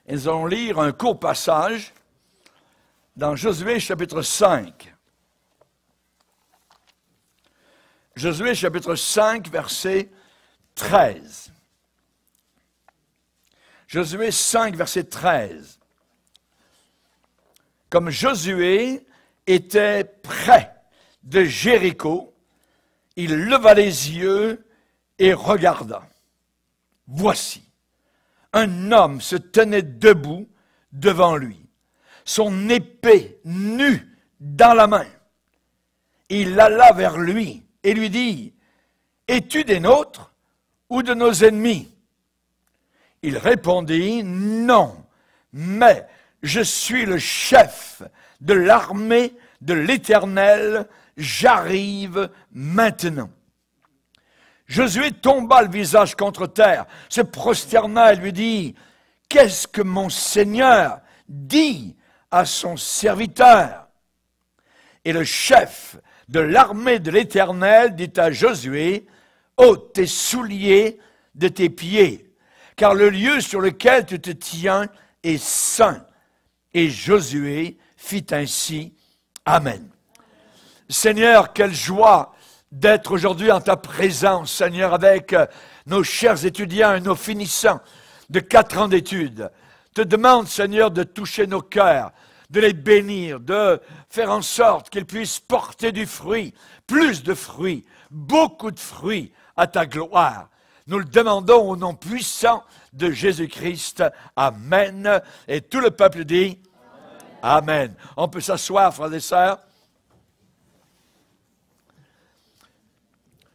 Et nous allons lire un court passage dans Josué chapitre 5. Josué chapitre 5, verset 13. Josué 5, verset 13. Comme Josué était près de Jéricho, il leva les yeux et regarda. Voici, un homme se tenait debout devant lui, son épée nue dans la main. Il alla vers lui et lui dit, « Es-tu des nôtres ou de nos ennemis? » Il répondit, « Non, mais je suis le chef de l'armée de l'Éternel, j'arrive maintenant. » Josué tomba le visage contre terre, se prosterna et lui dit, « Qu'est-ce que mon Seigneur dit à son serviteur? » Et le chef de l'armée de l'Éternel dit à Josué, « ôte tes souliers de tes pieds, car le lieu sur lequel tu te tiens est saint. » Et Josué fit ainsi. Amen. Seigneur, quelle joie d'être aujourd'hui en ta présence, Seigneur, avec nos chers étudiants et nos finissants de 4 ans d'études. Te demande, Seigneur, de toucher nos cœurs, de les bénir, de faire en sorte qu'ils puissent porter du fruit, plus de fruits, beaucoup de fruits à ta gloire. Nous le demandons au nom puissant de Jésus-Christ. Amen. Et tout le peuple dit Amen. On peut s'asseoir, frères et sœurs.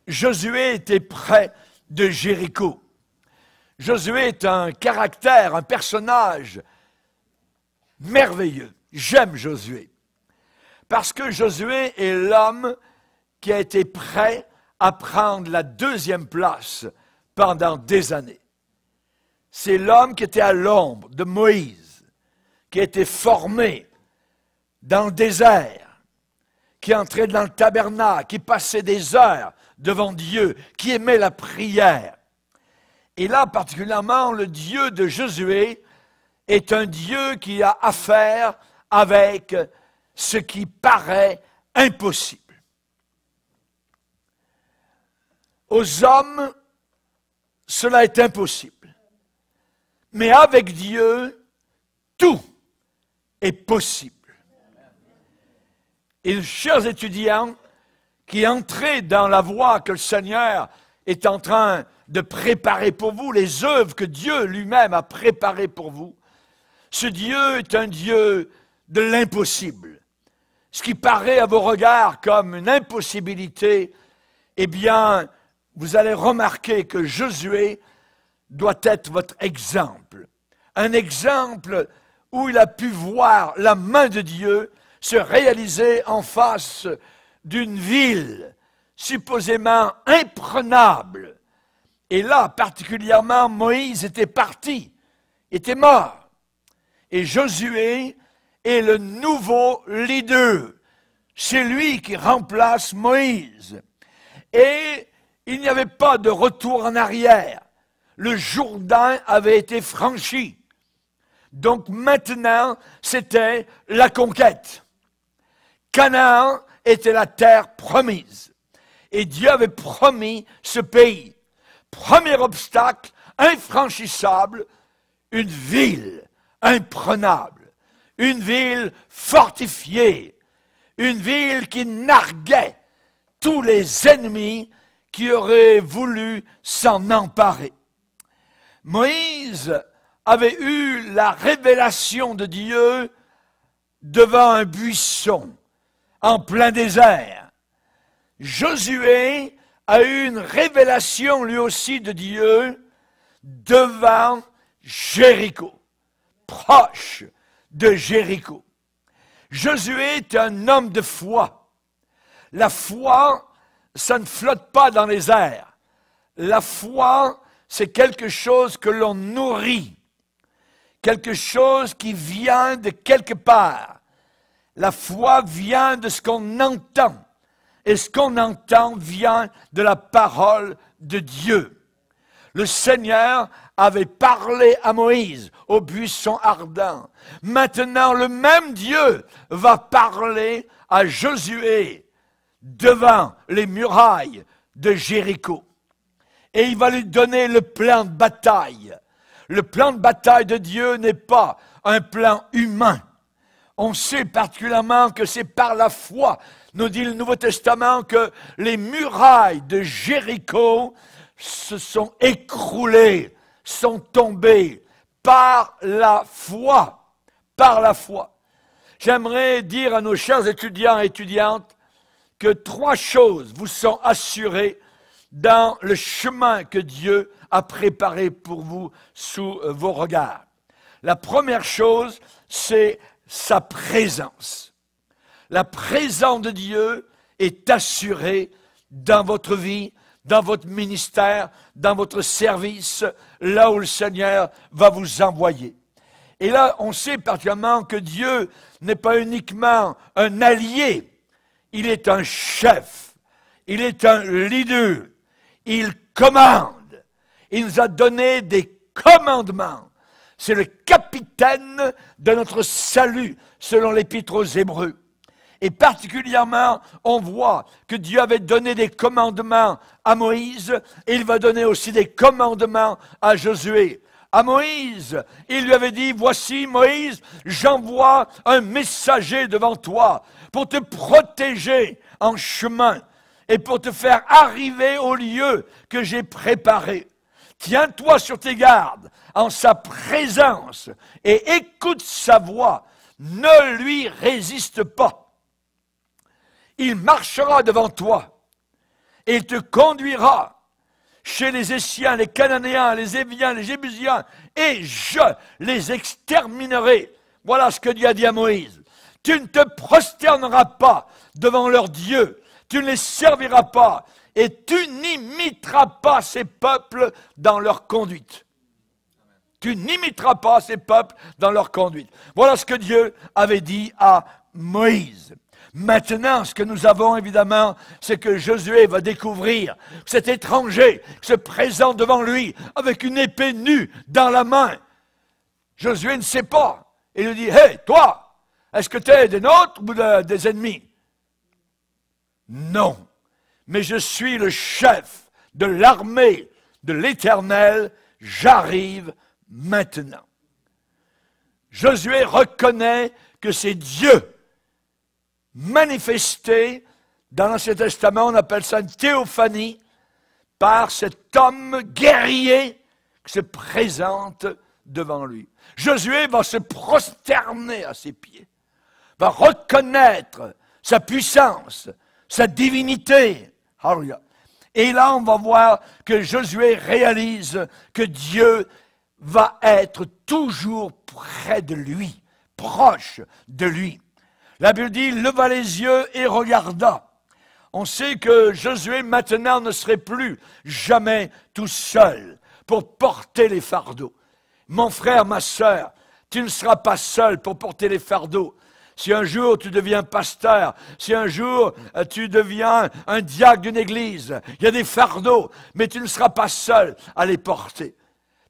Josué était près de Jéricho. Josué est un caractère, un personnage merveilleux. J'aime Josué. Parce que Josué est l'homme qui a été prêt à prendre la 2e place pendant des années. C'est l'homme qui était à l'ombre de Moïse, qui a été formé dans le désert, qui entrait dans le tabernacle, qui passait des heures devant Dieu, qui aimait la prière. Et là, particulièrement, le Dieu de Josué est un Dieu qui a affaire avec ce qui paraît impossible. Aux hommes, cela est impossible. Mais avec Dieu, tout est possible. Et chers étudiants, qui entrez dans la voie que le Seigneur est en train de préparer pour vous, les œuvres que Dieu lui-même a préparées pour vous, ce Dieu est un Dieu de l'impossible. Ce qui paraît à vos regards comme une impossibilité, eh bien, vous allez remarquer que Josué doit être votre exemple. Un exemple où il a pu voir la main de Dieu se réaliser en face d'une ville supposément imprenable. Et là, particulièrement, Moïse était parti, était mort. Et Josué est le nouveau leader. C'est lui qui remplace Moïse. Et il n'y avait pas de retour en arrière. Le Jourdain avait été franchi. Donc maintenant, c'était la conquête. Canaan était la terre promise. Et Dieu avait promis ce pays. Premier obstacle, infranchissable, une ville imprenable, une ville fortifiée, une ville qui narguait tous les ennemis qui auraient voulu s'en emparer. Moïse avait eu la révélation de Dieu devant un buisson, en plein désert. Josué a eu une révélation lui aussi de Dieu devant Jéricho, proche de Jéricho. Josué est un homme de foi. La foi, ça ne flotte pas dans les airs. La foi, c'est quelque chose que l'on nourrit, quelque chose qui vient de quelque part. La foi vient de ce qu'on entend. Et ce qu'on entend vient de la parole de Dieu. Le Seigneur avait parlé à Moïse au buisson ardent. Maintenant, le même Dieu va parler à Josué devant les murailles de Jéricho. Et il va lui donner le plan de bataille. Le plan de bataille de Dieu n'est pas un plan humain. On sait particulièrement que c'est par la foi, nous dit le Nouveau Testament, que les murailles de Jéricho se sont écroulées, sont tombées par la foi. Par la foi. J'aimerais dire à nos chers étudiants et étudiantes que 3 choses vous sont assurées dans le chemin que Dieu a préparé pour vous sous vos regards. La première chose, c'est sa présence. La présence de Dieu est assurée dans votre vie, dans votre ministère, dans votre service, là où le Seigneur va vous envoyer. Et là, on sait particulièrement que Dieu n'est pas uniquement un allié, il est un chef, il est un leader, il commande, il nous a donné des commandements. C'est le capitaine de notre salut, selon l'Épître aux Hébreux. Et particulièrement, on voit que Dieu avait donné des commandements à Moïse, et il va donner aussi des commandements à Josué. À Moïse, il lui avait dit, voici Moïse, j'envoie un messager devant toi pour te protéger en chemin et pour te faire arriver au lieu que j'ai préparé. Tiens-toi sur tes gardes en sa présence et écoute sa voix, ne lui résiste pas. Il marchera devant toi et il te conduira chez les Essiens, les Cananéens, les Éviens, les Jébusiens, et je les exterminerai. Voilà ce que Dieu a dit à Moïse. Tu ne te prosterneras pas devant leurs dieux, tu ne les serviras pas, et tu n'imiteras pas ces peuples dans leur conduite. Tu n'imiteras pas ces peuples dans leur conduite. Voilà ce que Dieu avait dit à Moïse. Maintenant, ce que nous avons évidemment, c'est que Josué va découvrir cet étranger qui se présente devant lui avec une épée nue dans la main. Josué ne sait pas. Il lui dit, « Hey, toi, est-ce que tu es des nôtres ou des ennemis? » Non, mais je suis le chef de l'armée de l'Éternel, j'arrive maintenant. Josué reconnaît que c'est Dieu manifesté dans l'Ancien Testament, on appelle ça une théophanie, par cet homme guerrier qui se présente devant lui. Josué va se prosterner à ses pieds, va reconnaître sa puissance, sa divinité. Alléluia. Et là, on va voir que Josué réalise que Dieu va être toujours près de lui, proche de lui. La Bible dit, leva les yeux et regarda. On sait que Josué maintenant ne serait plus jamais tout seul pour porter les fardeaux. Mon frère, ma sœur, tu ne seras pas seul pour porter les fardeaux. Si un jour tu deviens pasteur, si un jour tu deviens un diacre d'une église, il y a des fardeaux, mais tu ne seras pas seul à les porter.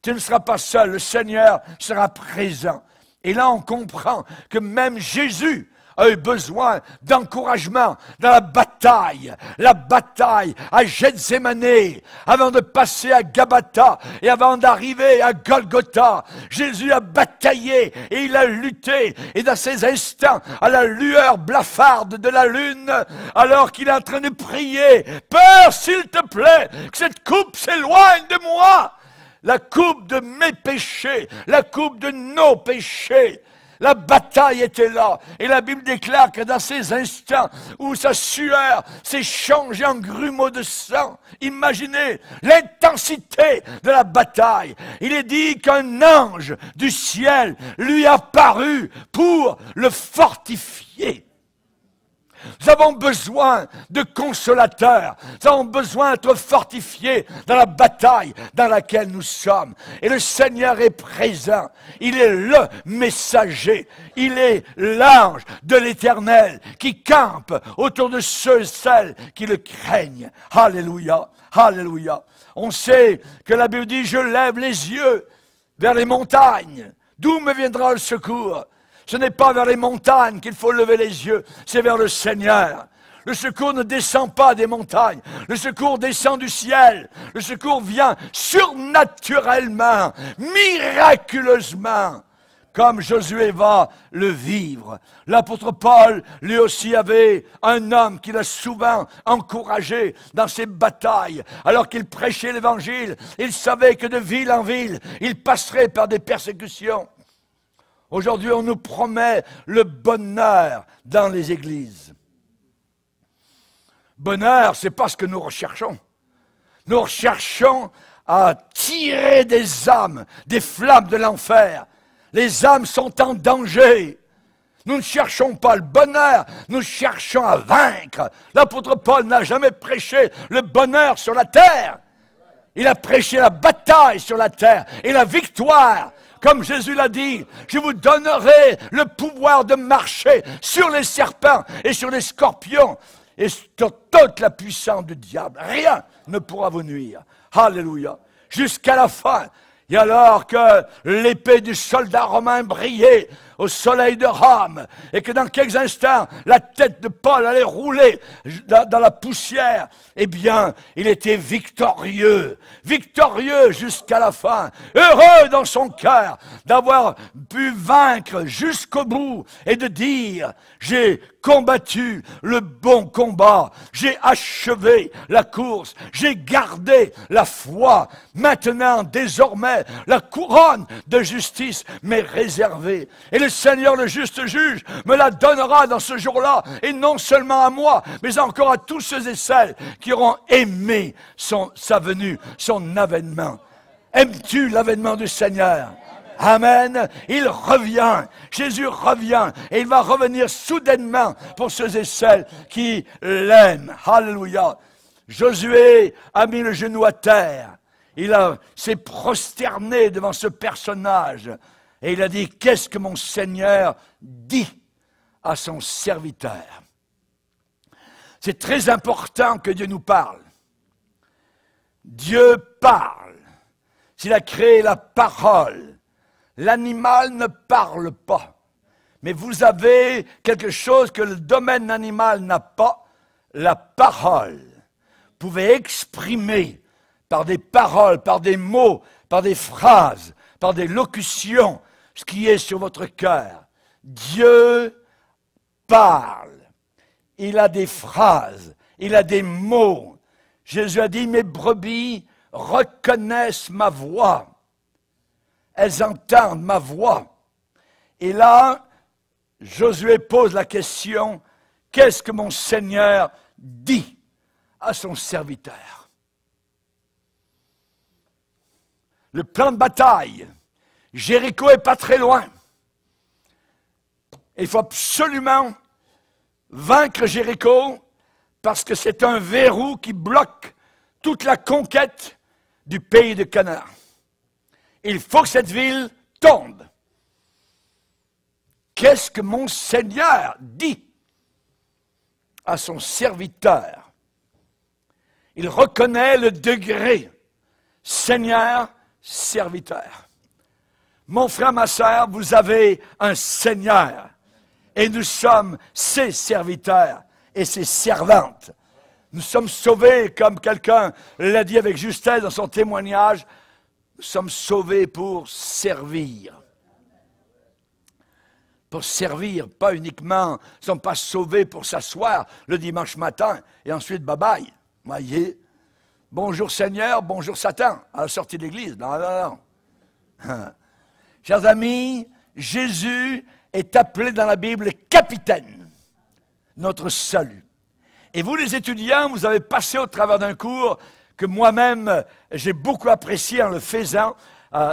Tu ne seras pas seul, le Seigneur sera présent. Et là on comprend que même Jésus a eu besoin d'encouragement dans la bataille à Gethsémane, avant de passer à Gabata et avant d'arriver à Golgotha. Jésus a bataillé et il a lutté, et dans ces instants, à la lueur blafarde de la lune, alors qu'il est en train de prier, « Père, s'il te plaît, que cette coupe s'éloigne de moi !» La coupe de mes péchés, la coupe de nos péchés. La bataille était là. Et la Bible déclare que dans ces instants où sa sueur s'est changée en grumeaux de sang, imaginez l'intensité de la bataille. Il est dit qu'un ange du ciel lui apparut pour le fortifier. Nous avons besoin de consolateurs. Nous avons besoin d'être fortifiés dans la bataille dans laquelle nous sommes. Et le Seigneur est présent. Il est le messager. Il est l'ange de l'Éternel qui campe autour de ceux et celles qui le craignent. Alléluia, alléluia. On sait que la Bible dit, je lève les yeux vers les montagnes. D'où me viendra le secours? Ce n'est pas vers les montagnes qu'il faut lever les yeux, c'est vers le Seigneur. Le secours ne descend pas des montagnes, le secours descend du ciel. Le secours vient surnaturellement, miraculeusement, comme Josué va le vivre. L'apôtre Paul, lui aussi, avait un homme qui l'a souvent encouragé dans ses batailles. Alors qu'il prêchait l'Évangile, il savait que de ville en ville, il passerait par des persécutions. Aujourd'hui, on nous promet le bonheur dans les églises. Bonheur, c'est pas ce que nous recherchons. Nous recherchons à tirer des âmes, des flammes de l'enfer. Les âmes sont en danger. Nous ne cherchons pas le bonheur, nous cherchons à vaincre. L'apôtre Paul n'a jamais prêché le bonheur sur la terre. Il a prêché la bataille sur la terre et la victoire. Comme Jésus l'a dit, je vous donnerai le pouvoir de marcher sur les serpents et sur les scorpions et sur toute la puissance du diable. Rien ne pourra vous nuire. Alléluia. Jusqu'à la fin. Et alors que l'épée du soldat romain brillait au soleil de Rome, et que dans quelques instants, la tête de Paul allait rouler dans la poussière, eh bien, il était victorieux, victorieux jusqu'à la fin, heureux dans son cœur d'avoir pu vaincre jusqu'au bout et de dire, j'ai combattu le bon combat, j'ai achevé la course, j'ai gardé la foi. Maintenant, désormais, la couronne de justice m'est réservée. Et le Seigneur, le juste juge, me la donnera dans ce jour-là, et non seulement à moi, mais encore à tous ceux et celles qui auront aimé sa venue, son avènement. Aimes-tu l'avènement du Seigneur? Amen. Il revient. Jésus revient. Et il va revenir soudainement pour ceux et celles qui l'aiment. Alléluia. Josué a mis le genou à terre. S'est prosterné devant ce personnage. Et il a dit, qu'est-ce que mon Seigneur dit à son serviteur? C'est très important que Dieu nous parle. Dieu parle. S'il a créé la parole, l'animal ne parle pas. Mais vous avez quelque chose que le domaine animal n'a pas, la parole. Vous pouvez exprimer par des paroles, par des mots, par des phrases, par des locutions, ce qui est sur votre cœur. Dieu parle. Il a des phrases, il a des mots. Jésus a dit, mes brebis reconnaissent ma voix. Elles entendent ma voix. Et là, Josué pose la question, qu'est-ce que mon Seigneur dit à son serviteur? Le plan de bataille, Jéricho n'est pas très loin. Il faut absolument vaincre Jéricho parce que c'est un verrou qui bloque toute la conquête du pays de Canaan. Il faut que cette ville tombe. Qu'est-ce que mon Seigneur dit à son serviteur? Il reconnaît le degré Seigneur, serviteur. Mon frère, ma sœur, vous avez un Seigneur et nous sommes ses serviteurs et ses servantes. Nous sommes sauvés, comme quelqu'un l'a dit avec justesse dans son témoignage, nous sommes sauvés pour servir. Pour servir, pas uniquement, nous ne sommes pas sauvés pour s'asseoir le dimanche matin et ensuite bye-bye. Voyez, bonjour Seigneur, bonjour Satan, à la sortie de l'église. Non, non, non. Chers amis, Jésus est appelé dans la Bible capitaine, notre salut. Et vous les étudiants, vous avez passé au travers d'un cours que moi-même j'ai beaucoup apprécié en le faisant,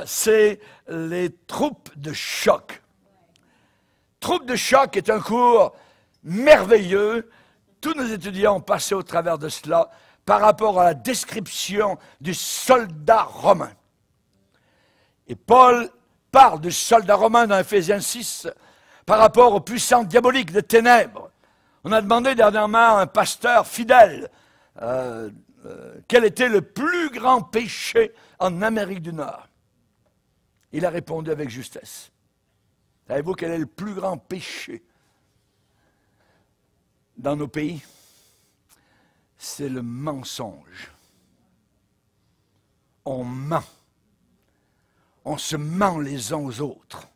c'est les troupes de choc. Troupes de choc est un cours merveilleux tous nos étudiants ont passé au travers de cela par rapport à la description du soldat romain. Et Paul parle du soldat romain dans Ephésiens 6 par rapport aux puissances diaboliques de ténèbres. On a demandé dernièrement à un pasteur fidèle quel était le plus grand péché en Amérique du Nord. Il a répondu avec justesse. Savez-vous quel est le plus grand péché dans nos pays? C'est le mensonge. On ment. On se ment les uns aux autres.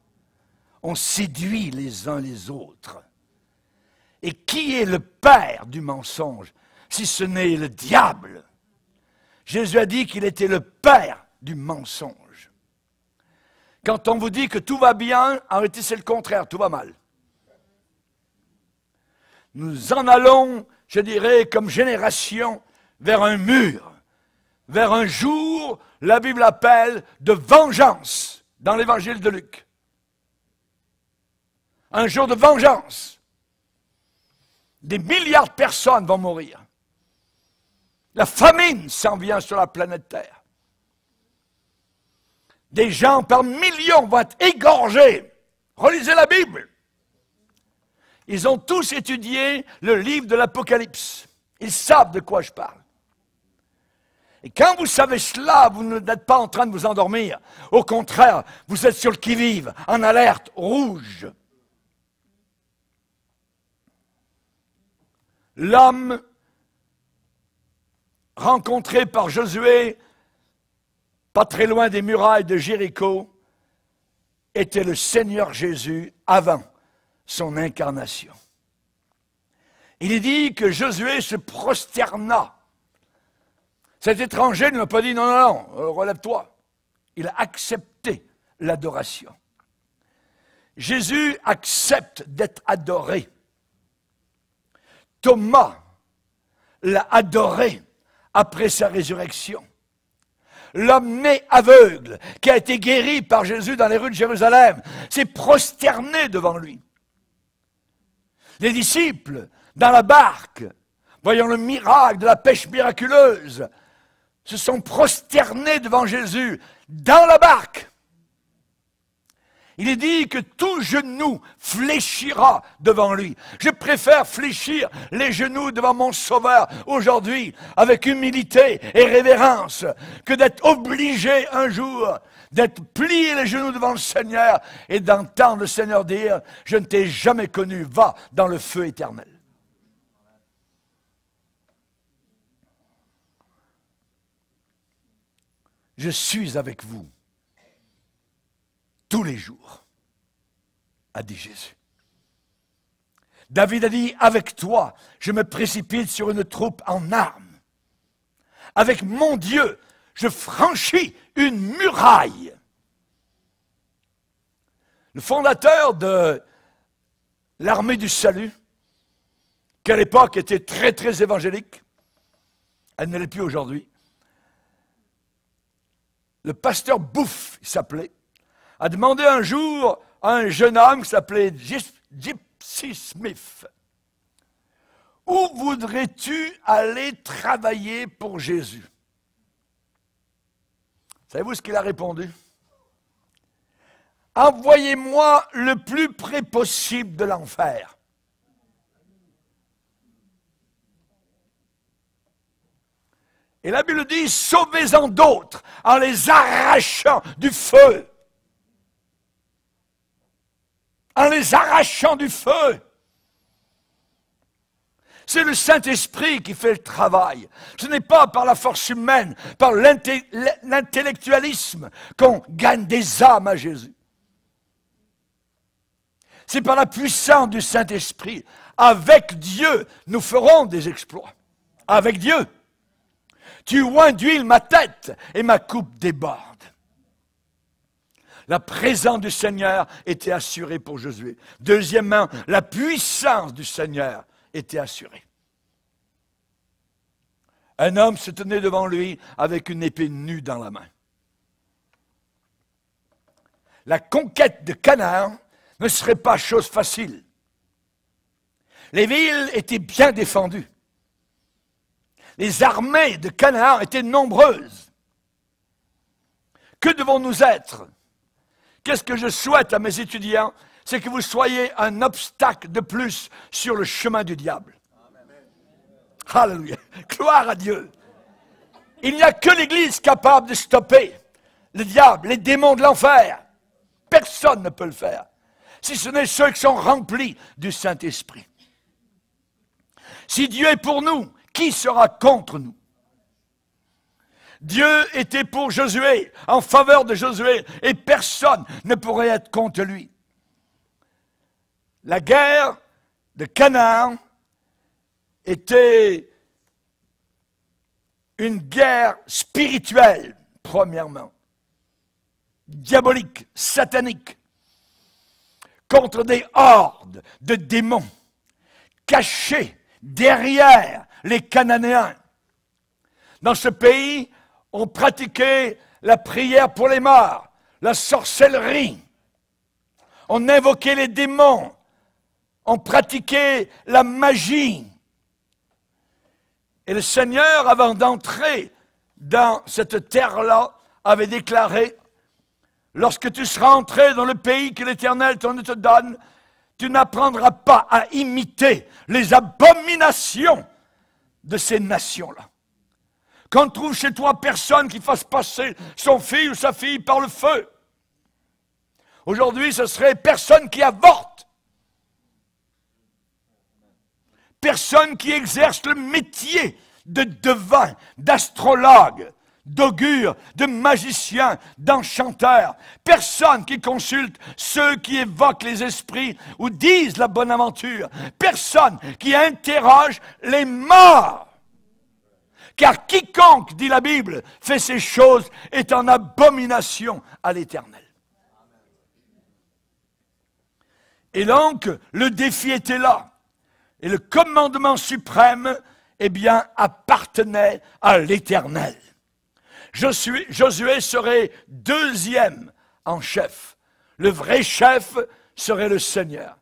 On séduit les uns les autres. Et qui est le père du mensonge, si ce n'est le diable? Jésus a dit qu'il était le père du mensonge. Quand on vous dit que tout va bien, en réalité c'est le contraire, tout va mal. Nous en allons, je dirais, comme génération, vers un mur, vers un jour, la Bible appelle, de vengeance, dans l'évangile de Luc. Un jour de vengeance. Des milliards de personnes vont mourir. La famine s'en vient sur la planète Terre. Des gens par millions vont être égorgés. Relisez la Bible. Ils ont tous étudié le livre de l'Apocalypse. Ils savent de quoi je parle. Et quand vous savez cela, vous n'êtes pas en train de vous endormir. Au contraire, vous êtes sur le qui-vive, en alerte rouge. L'homme rencontré par Josué, pas très loin des murailles de Jéricho, était le Seigneur Jésus avant son incarnation. Il est dit que Josué se prosterna. Cet étranger ne lui a pas dit « Non, non, non, relève-toi ». Il a accepté l'adoration. Jésus accepte d'être adoré. Thomas l'a adoré après sa résurrection. L'homme né aveugle, qui a été guéri par Jésus dans les rues de Jérusalem, s'est prosterné devant lui. Les disciples, dans la barque, voyant le miracle de la pêche miraculeuse, se sont prosternés devant Jésus, dans la barque. Il est dit que tout genou fléchira devant lui. Je préfère fléchir les genoux devant mon Sauveur aujourd'hui avec humilité et révérence que d'être obligé un jour d'être plié les genoux devant le Seigneur et d'entendre le Seigneur dire « Je ne t'ai jamais connu, va dans le feu éternel ». Je suis avec vous tous les jours, a dit Jésus. David a dit, avec toi, je me précipite sur une troupe en armes. Avec mon Dieu, je franchis une muraille. Le fondateur de l'armée du salut, qui à l'époque était très très évangélique, elle ne l'est plus aujourd'hui, le pasteur Bouffe, il s'appelait, a demandé un jour à un jeune homme qui s'appelait Gypsy Smith, « Où voudrais-tu aller travailler pour Jésus ?» Savez-vous ce qu'il a répondu? « Envoyez-moi le plus près possible de l'enfer. » Et la Bible dit, sauvez-en d'autres en les arrachant du feu. En les arrachant du feu. C'est le Saint-Esprit qui fait le travail. Ce n'est pas par la force humaine, par l'intellectualisme qu'on gagne des âmes à Jésus. C'est par la puissance du Saint-Esprit. Avec Dieu, nous ferons des exploits. Avec Dieu. Tu oins d'huile ma tête et ma coupe déborde. La présence du Seigneur était assurée pour Josué. Deuxièmement, la puissance du Seigneur était assurée. Un homme se tenait devant lui avec une épée nue dans la main. La conquête de Canaan ne serait pas chose facile. Les villes étaient bien défendues. Les armées de Canaan étaient nombreuses. Que devons-nous être? Qu'est-ce que je souhaite à mes étudiants? C'est que vous soyez un obstacle de plus sur le chemin du diable. Alléluia. Gloire à Dieu. Il n'y a que l'Église capable de stopper le diable, les démons de l'enfer. Personne ne peut le faire, si ce n'est ceux qui sont remplis du Saint-Esprit. Si Dieu est pour nous, qui sera contre nous? Dieu était pour Josué, en faveur de Josué, et personne ne pourrait être contre lui. La guerre de Canaan était une guerre spirituelle, premièrement, diabolique, satanique, contre des hordes de démons cachés derrière les Cananéens. Dans ce pays, on pratiquait la prière pour les morts, la sorcellerie, on invoquait les démons, on pratiquait la magie. Et le Seigneur, avant d'entrer dans cette terre-là, avait déclaré: lorsque tu seras entré dans le pays que l'Éternel ton Dieu te donne, tu n'apprendras pas à imiter les abominations de ces nations-là. Quand tu trouves chez toi personne qui fasse passer son fils ou sa fille par le feu, aujourd'hui ce serait personne qui avorte, personne qui exerce le métier de devin, d'astrologue, d'augure, de magicien, d'enchanteur. Personne qui consulte ceux qui évoquent les esprits ou disent la bonne aventure. Personne qui interroge les morts. Car quiconque, dit la Bible, fait ces choses est en abomination à l'Éternel. Et donc, le défi était là. Et le commandement suprême, eh bien, appartenait à l'Éternel. Josué serait deuxième en chef. Le vrai chef serait le Seigneur.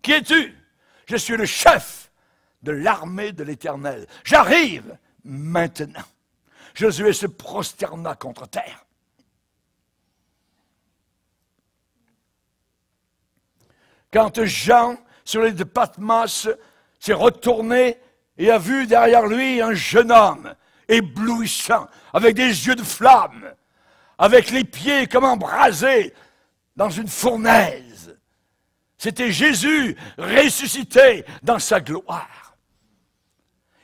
Qui es-tu? Je suis le chef de l'armée de l'Éternel. J'arrive maintenant. Josué se prosterna contre terre. Quand Jean, sur l'île de Patmos, s'est retourné et a vu derrière lui un jeune homme éblouissant, avec des yeux de flamme, avec les pieds comme embrasés dans une fournaise. C'était Jésus ressuscité dans sa gloire.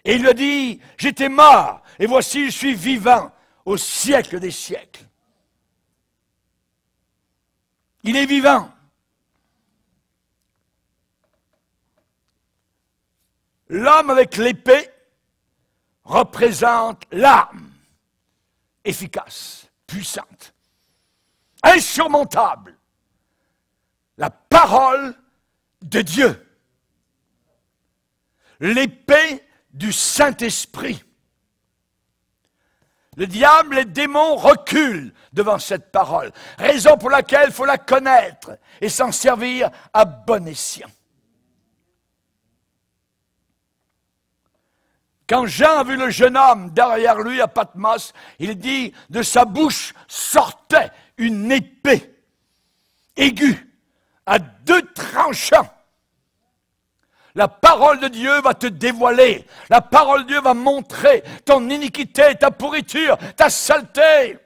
Et il lui a dit: j'étais mort, et voici je suis vivant au siècle des siècles. Il est vivant. L'homme avec l'épée représente l'arme efficace, puissante, insurmontable, la parole de Dieu, l'épée du Saint-Esprit. Le diable, les démons reculent devant cette parole, raison pour laquelle il faut la connaître et s'en servir à bon escient. Quand Jean a vu le jeune homme derrière lui à Patmos, il dit, de sa bouche sortait une épée aiguë, à 2 tranchants. La parole de Dieu va te dévoiler. La parole de Dieu va montrer ton iniquité, ta pourriture, ta saleté.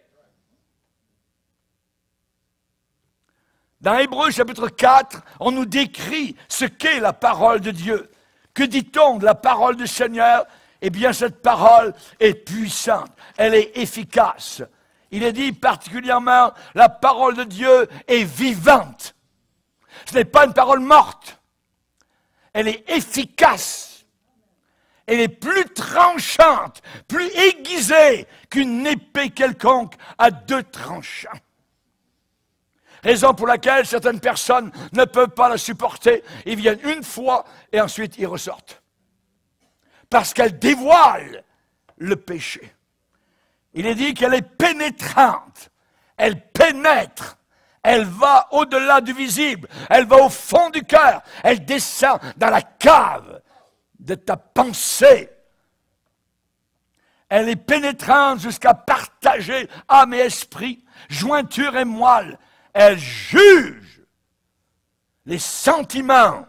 Dans Hébreux chapitre 4, on nous décrit ce qu'est la parole de Dieu. Que dit-on de la parole du Seigneur? Eh bien, cette parole est puissante, elle est efficace. Il est dit particulièrement, la parole de Dieu est vivante. Ce n'est pas une parole morte. Elle est efficace. Elle est plus tranchante, plus aiguisée qu'une épée quelconque à 2 tranchants. Raison pour laquelle certaines personnes ne peuvent pas la supporter. Ils viennent une fois et ensuite ils ressortent. Parce qu'elle dévoile le péché. Il est dit qu'elle est pénétrante. Elle pénètre. Elle va au-delà du visible. Elle va au fond du cœur. Elle descend dans la cave de ta pensée. Elle est pénétrante jusqu'à partager âme et esprit, jointure et moelle. Elle juge les sentiments.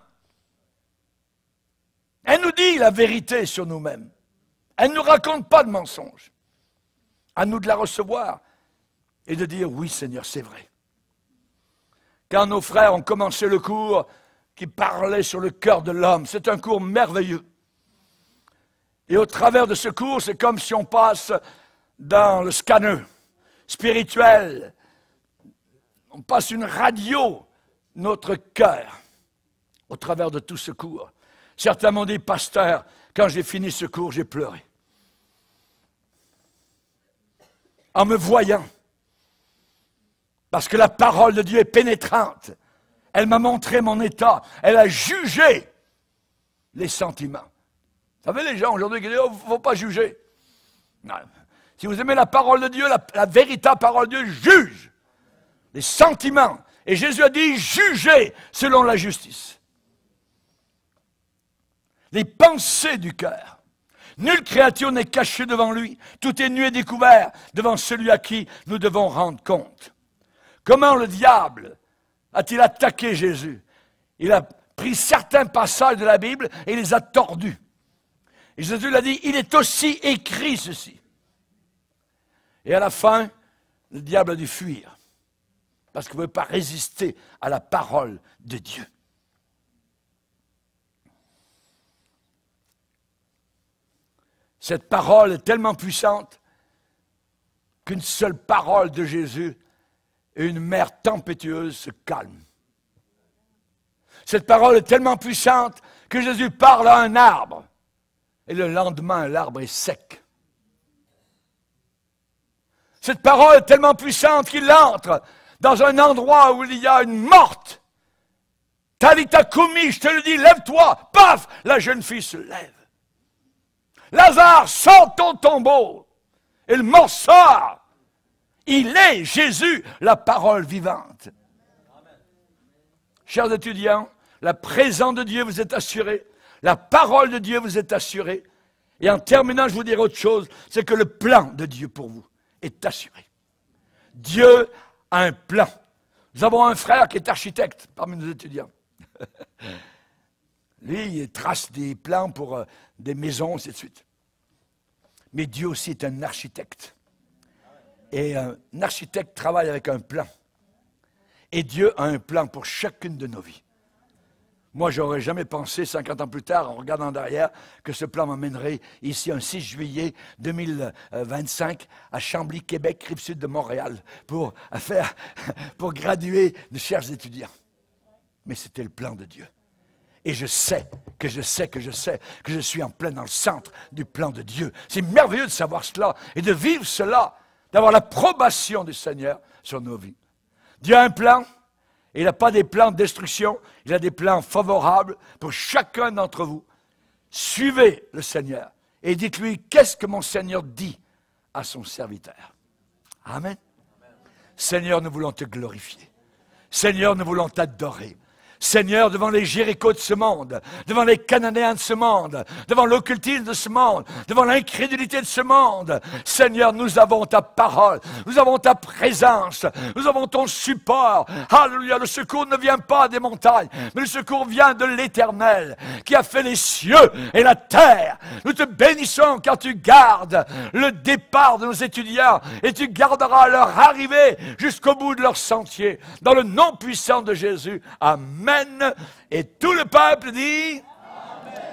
Elle nous dit la vérité sur nous-mêmes. Elle ne nous raconte pas de mensonges. À nous de la recevoir et de dire, oui Seigneur, c'est vrai. Quand nos frères ont commencé le cours qui parlait sur le cœur de l'homme, c'est un cours merveilleux. Et au travers de ce cours, c'est comme si on passe dans le scanner spirituel. On passe une radio, notre cœur, au travers de tout ce cours. Certains m'ont dit, pasteur, quand j'ai fini ce cours, j'ai pleuré. En me voyant. Parce que la parole de Dieu est pénétrante. Elle m'a montré mon état. Elle a jugé les sentiments. Vous savez, les gens aujourd'hui qui disent, oh, il ne faut pas juger. Non. Si vous aimez la parole de Dieu, la véritable parole de Dieu juge les sentiments. Et Jésus a dit, jugez selon la justice. Les pensées du cœur. Nulle créature n'est cachée devant lui. Tout est nu et découvert devant celui à qui nous devons rendre compte. Comment le diable a-t-il attaqué Jésus? Il a pris certains passages de la Bible et les a tordus. Et Jésus l'a dit, il est aussi écrit ceci. Et à la fin, le diable a dû fuir. Parce qu'il ne pouvait pas résister à la parole de Dieu. Cette parole est tellement puissante qu'une seule parole de Jésus et une mer tempétueuse se calme. Cette parole est tellement puissante que Jésus parle à un arbre. Et le lendemain, l'arbre est sec. Cette parole est tellement puissante qu'il entre dans un endroit où il y a une morte. Talita Kumi, je te le dis, lève-toi. Paf, la jeune fille se lève. Lazare, sors ton tombeau. Et le mort sort. Il est Jésus, la parole vivante. Amen. Chers étudiants, la présence de Dieu vous est assurée. La parole de Dieu vous est assurée. Et en terminant, je vous dirai autre chose, c'est que le plan de Dieu pour vous est assuré. Dieu a un plan. Nous avons un frère qui est architecte parmi nos étudiants. Lui, il trace des plans pour des maisons, ainsi de suite. Mais Dieu aussi est un architecte. Et un architecte travaille avec un plan. Et Dieu a un plan pour chacune de nos vies. Moi, je n'aurais jamais pensé, 50 ans plus tard, en regardant derrière, que ce plan m'amènerait ici un 6 juillet 2025 à Chambly, Québec, rive sud de Montréal, pour graduer de chers étudiants. Mais c'était le plan de Dieu. Et je sais que je suis en plein dans le centre du plan de Dieu. C'est merveilleux de savoir cela et de vivre cela, d'avoir l'approbation du Seigneur sur nos vies. Dieu a un plan. Et il n'a pas des plans de destruction, il a des plans favorables pour chacun d'entre vous. Suivez le Seigneur et dites-lui, qu'est-ce que mon Seigneur dit à son serviteur? Amen. Seigneur, nous voulons te glorifier. Seigneur, nous voulons t'adorer. Seigneur, devant les Jérichos de ce monde, devant les Cananéens de ce monde, devant l'occultisme de ce monde, devant l'incrédulité de ce monde, Seigneur, nous avons ta parole, nous avons ta présence, nous avons ton support. Alléluia, le secours ne vient pas des montagnes, mais le secours vient de l'Éternel, qui a fait les cieux et la terre. Nous te bénissons car tu gardes le départ de nos étudiants et tu garderas leur arrivée jusqu'au bout de leur sentier. Dans le nom puissant de Jésus, Amen. Et tout le peuple dit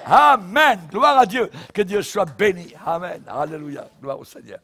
Amen. Amen. Gloire à Dieu. Que Dieu soit béni. Amen. Alléluia. Gloire au Seigneur.